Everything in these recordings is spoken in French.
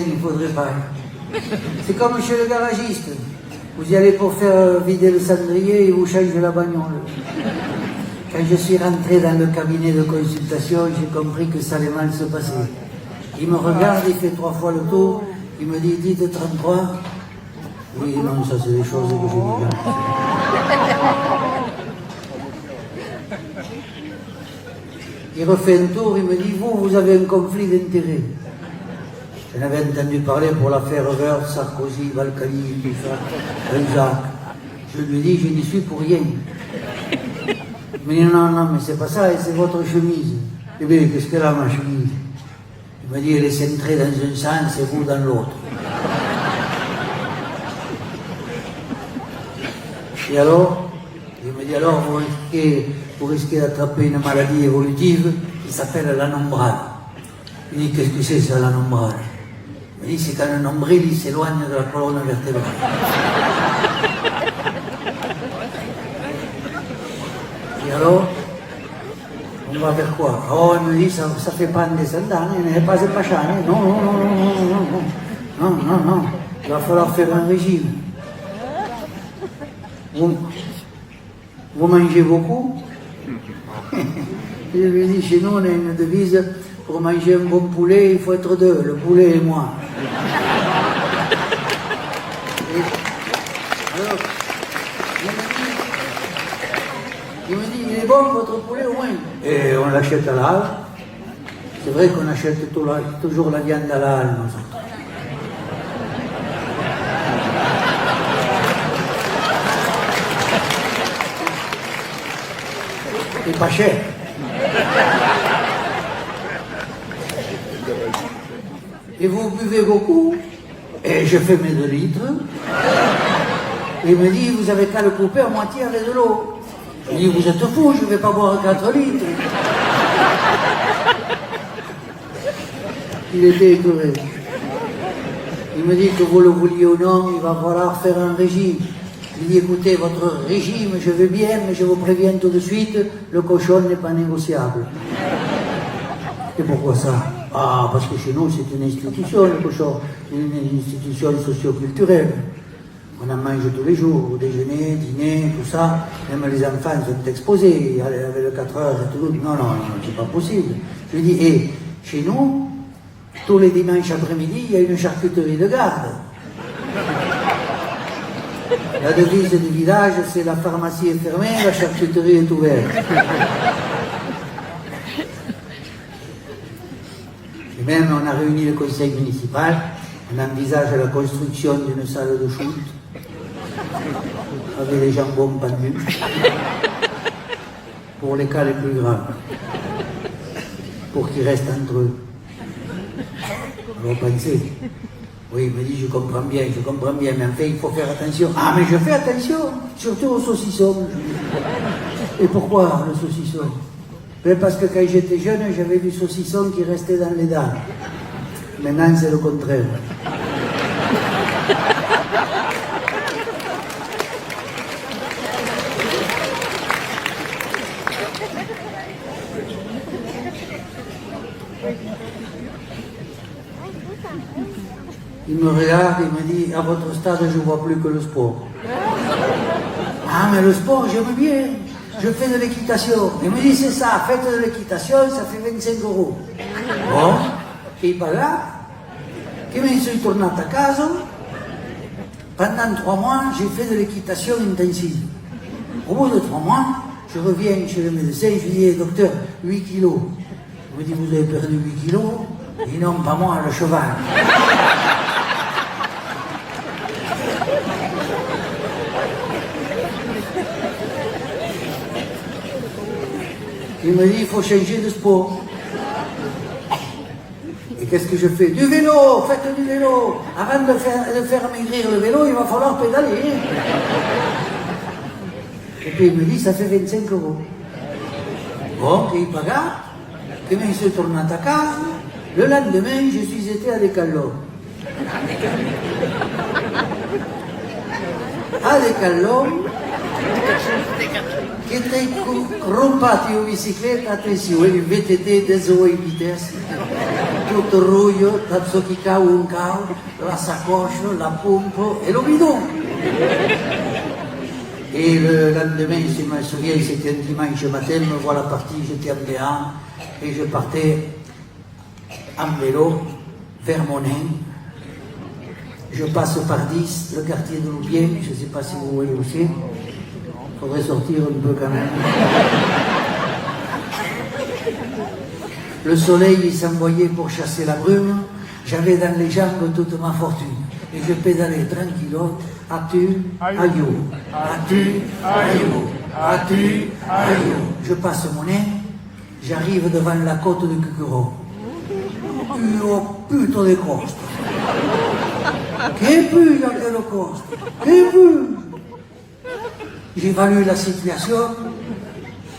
il ne faudrait pas. C'est comme chez le garagiste. Vous y allez pour faire vider le cendrier et vous changez la bagnole. Quand je suis rentré dans le cabinet de consultation, j'ai compris que ça allait mal se passer. Il me regarde, il fait 3 fois le tour, il me dit, dites 33. Oui, non, ça c'est des choses que j'ai déjà. Il refait un tour, il me dit, vous avez un conflit d'intérêts. J'en avais entendu parler pour l'affaire Herbert, Sarkozy, Balkany, tout ça, Jacques. Je lui ai dit, je n'y suis pour rien. Il me dit, non, mais c'est pas ça, c'est votre chemise. Eh bien, qu'est-ce qu'elle a, ma chemise? Il m'a dit, elle est centrée dans un sens et vous dans l'autre. Et alors? Il me dit, alors, vous risquez d'attraper une maladie évolutive qui s'appelle l'anombrale. Il dit, qu'est-ce que c'est, ça, l'anombrale? Il me dit, c'est quand le nombril, il s'éloigne de la colonne vertébrale. Et alors, on va vers quoi? Oh, il me dit, ça fait pas en descendant, il n'est pas épachant. Non, il va falloir faire un régime. Vous mangez beaucoup? Je lui ai dit, chez nous, on a une devise, pour manger un bon poulet, il faut être 2, le poulet et moi. Alors, il me dit, il est bon votre poulet au moins? Et on l'achète à la halle. C'est vrai qu'on achète toujours la viande à la halle, nous autres. C'est pas cher. Et vous buvez beaucoup? Et je fais mes 2 litres. Et il me dit, vous avez qu'à le couper à moitié avec de l'eau. Je dis, vous êtes fous, je ne vais pas boire 4 litres. Il était écœuré. Il me dit que vous le vouliez ou non, il va falloir faire un régime. Il dit, écoutez, votre régime, je veux bien, mais je vous préviens tout de suite, le cochon n'est pas négociable. Et pourquoi ça? Ah, parce que chez nous, c'est une institution, le cochon. Une institution socio-culturelle. On en mange tous les jours, au déjeuner, dîner, tout ça. Même les enfants sont exposés, avec le 4 heures et tout. Non, c'est pas possible. Je lui dis, chez nous, tous les dimanches après-midi, il y a une charcuterie de garde. La devise du village, c'est la pharmacie est fermée, la charcuterie est ouverte. Et même, on a réuni le conseil municipal, on envisage la construction d'une salle de shoot, avec des jambons pendus, pour les cas les plus graves, pour qu'ils restent entre eux. Alors pensez. Oui, il me dit, je comprends bien, mais en fait, il faut faire attention. Ah, mais je fais attention, surtout au saucisson. Et pourquoi le saucisson? Parce que quand j'étais jeune, j'avais du saucisson qui restait dans les dents. Maintenant, c'est le contraire. Il me regarde, il me dit, à votre stade, je ne vois plus que le sport. Ah, mais le sport, j'aime bien. Je fais de l'équitation. Il me dit, c'est ça, faites de l'équitation, ça fait 25 €. Bon, che paga, che me sono tornato a casa. Pendant 3 mois, j'ai fait de l'équitation intensive. Au bout de 3 mois, je reviens chez le médecin, je lui dis, docteur, 8 kilos. Il me dit, vous avez perdu 8 kilos? Et non, pas moi, le cheval. Il me dit, il faut changer de sport. Et qu'est-ce que je fais? Du vélo, faites du vélo. Avant de faire maigrir le vélo, il va falloir pédaler. Et puis il me dit, ça fait 25 €. Bon, che paga, che me sono tornato a casa. Le lendemain, je suis été à Decathlon. A Decathlon, che te rompati in bicicletta, attenzione, il VTT 10 vitesse. tutto il ruglio, tanto chi cau un cau, la sacoche, la pompe et le bidon. Et le lendemain, je me souviens, c'était un dimanche matin, me voilà parti, j'étais en béat, et je partais en vélo vers Monin. Je passe par 10, le quartier de Loubier, je ne sais pas si vous voyez aussi. Il faudrait sortir un peu quand même. Le soleil, il s'envoyait pour chasser la brume. J'avais dans les jambes toute ma fortune. Et je pédalais tranquillo. Atu, aïou. Atu, aïou. Atu, aïou. Je passe mon nez. J'arrive devant la côte de Cucuro. Oh putain de coste. Che pu, quelle coste. Che pu. J'évalue la situation.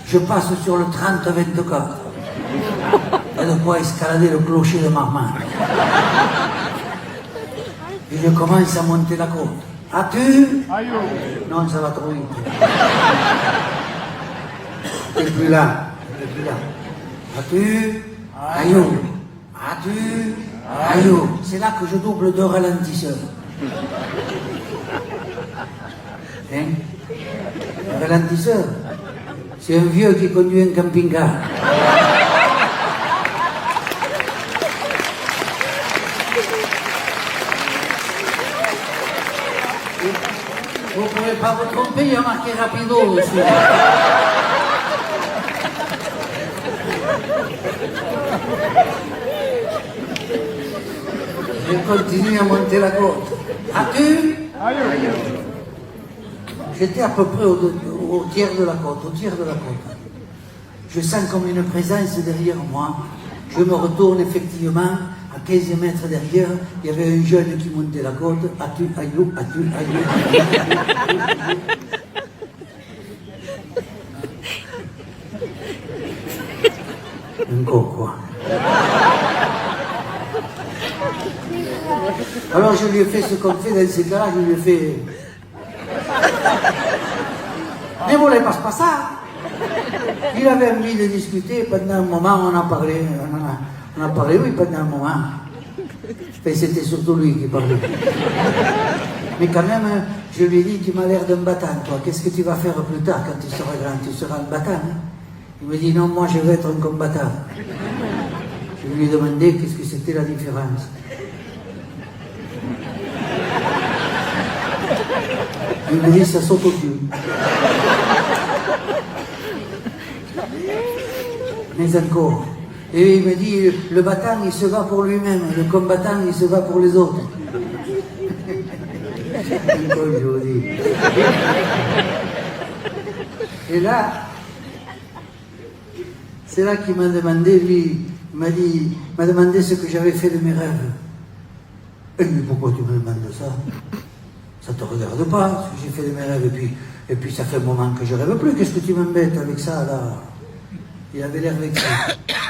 Je passe sur le 30-24. Et de quoi escalader le clocher de Marmande. Et je commence à monter la côte. As-tu? Non, ça va trop vite. Et plus là. As-tu? Aïe. As-tu? Aïe. C'est là que je double de ralentisseur. Hein? Un ralentisseur? C'est un vieux qui conduit un camping-car. Vous ne pouvez pas vous tromper, il y a marqué rapido dessus. Je continue à monter la côte. As-tu? J'étais à peu près au tiers de la côte, Je sens comme une présence derrière moi. Je me retourne effectivement. À 15 mètres derrière, il y avait un jeune qui montait la côte. As-tu, aïou, as-tu, aïou. Un quoi. Alors je lui ai fait ce qu'on fait dans ces cas-là, je lui ai fait... Ne voulez pas ça. Il avait envie de discuter, pendant un moment on a parlé, oui, pendant un moment. Et c'était surtout lui qui parlait. Mais quand même, je lui ai dit, tu m'as l'air d'un battant, toi. Qu'est-ce que tu vas faire plus tard quand tu seras grand? Tu seras un battant, hein? Il me dit, non, moi je veux être un combattant. Je lui ai demandé qu'est-ce que c'était la différence. Il me dit, ça saute au cul. Mais encore. Et il me dit, le battant, il se bat pour lui-même, le combattant, il se bat pour les autres. Encore, je vous dis. Et là, c'est là qu'il m'a demandé, lui, il m'a demandé ce que j'avais fait de mes rêves. Et mais pourquoi tu me demandes ça? Ça te regarde pas, ce que j'ai fait de mes rêves, et puis ça fait un moment que je rêve plus, qu'est-ce que tu m'embêtes avec ça, là? Il avait l'air vexé.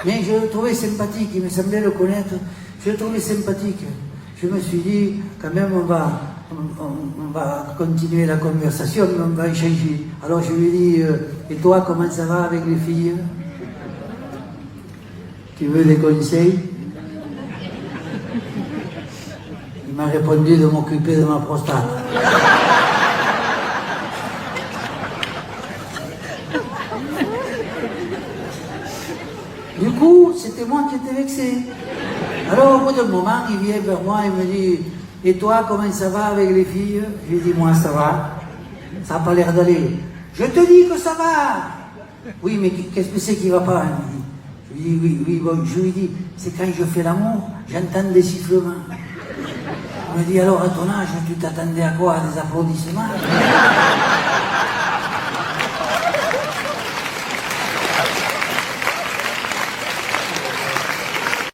Mais je le trouvais sympathique, il me semblait le connaître, je le trouvais sympathique. Je me suis dit, quand même, on va continuer la conversation, mais on va échanger. Alors je lui ai dit, et toi, comment ça va avec les filles? Tu veux des conseils? Il m'a répondu de m'occuper de ma prostate. Du coup, c'était moi qui étais vexé. Alors, au bout d'un moment, il vient vers moi et me dit, et toi, comment ça va avec les filles? Je lui ai dit, moi, ça va. Ça n'a pas l'air d'aller. Je te dis que ça va. Oui, mais qu'est-ce que c'est qui ne va pas? Je lui dis, oui, bon, je lui dis, c'est quand je fais l'amour, j'entends des sifflements. Il me dit, alors, à ton âge, tu t'attendais à quoi? À des applaudissements?